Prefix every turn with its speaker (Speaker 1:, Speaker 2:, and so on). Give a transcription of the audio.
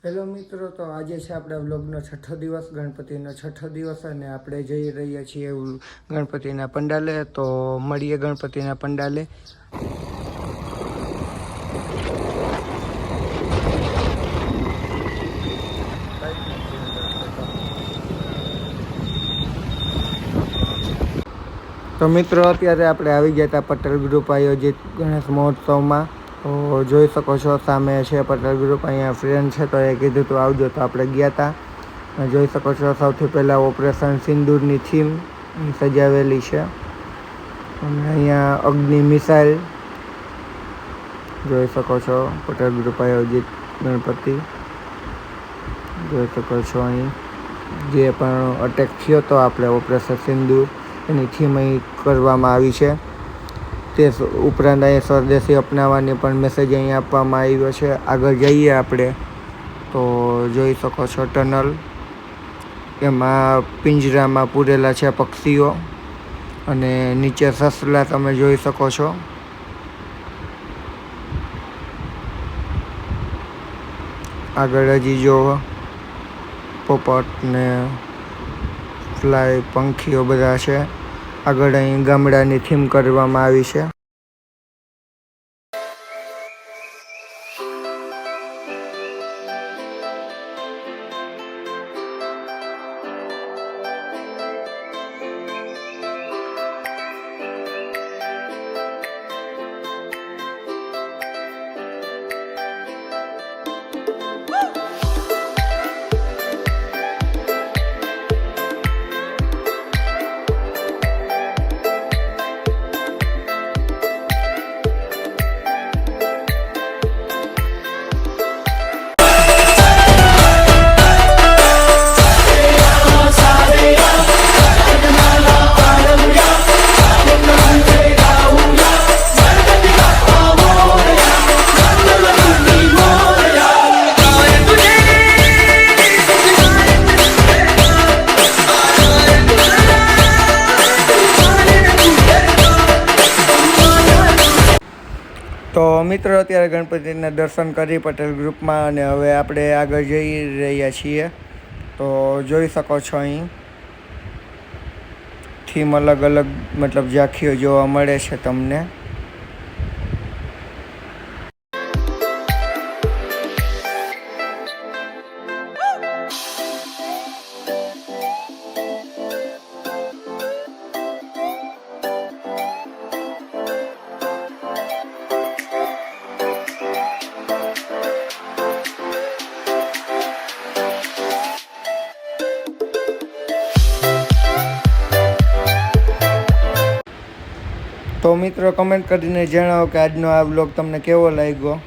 Speaker 1: Hello મિત્રો, તો આજે છે આપણે વ્લોગનો છઠ્ઠો દિવસ, ગણપતિનો છઠ્ઠો દિવસ, અને આપણે જઈ રહ્યા છીએ ગણપતિના પંડાલે. તો મળીએ ગણપતિના પંડાલે. તો મિત્રો, અત્યારે આપણે આવી ગયા હતા પટેલ ગ્રુપ આયોજિત ગણેશ મહોત્સવમાં. તો જોઈ શકો છો સામે છે પટેલ ગ્રુપ, અહીંયા ફ્રેન્ડ છે તો એ કીધું તું આવજો, તો આપણે ગયા હતા. જોઈ શકો છો સૌથી પહેલાં ઓપરેશન સિંદૂરની થીમ સજાવેલી છે, અને અહીંયા અગ્નિ મિસાઇલ જોઈ શકો છો. પટેલ ગ્રુપ આયોજિત ગણપતિ જોઈ શકો છો. અહીં જે પણ અટેક થયો હતો આપણે ઓપરેશન સિંદૂર, એની થીમ અહીં કરવામાં આવી છે. તે ઉપરાંત અહીં સ્વદેશી અપનાવવાની પણ મેસેજ અહીં આપવામાં આવ્યો છે. આગળ જઈએ આપણે તો જોઈ શકો છો ટનલ, એમાં પિંજરામાં પૂરેલા છે પક્ષીઓ, અને નીચે સસલા તમે જોઈ શકો છો. આગળ હજી જો પોપટ ને ફ્લાય પંખીઓ બધા છે. આગળ અહીં ગામડાની થીમ કરવામાં આવી છે. તો મિત્રો, અત્યારે ગણપતિના દર્શન કરી પટેલ ગ્રુપમાં, અને હવે આપણે આગળ જઈ રહ્યા છીએ. તો જોઈ શકો છો અહીં થીમ અલગ અલગ મતલબ ઝાંખીઓ જોવા મળે છે તમને. તો મિત્રો, કમેન્ટ કરીને જણાવો કે આજનો આ વ્લોગ તમને કેવો લાગ્યો.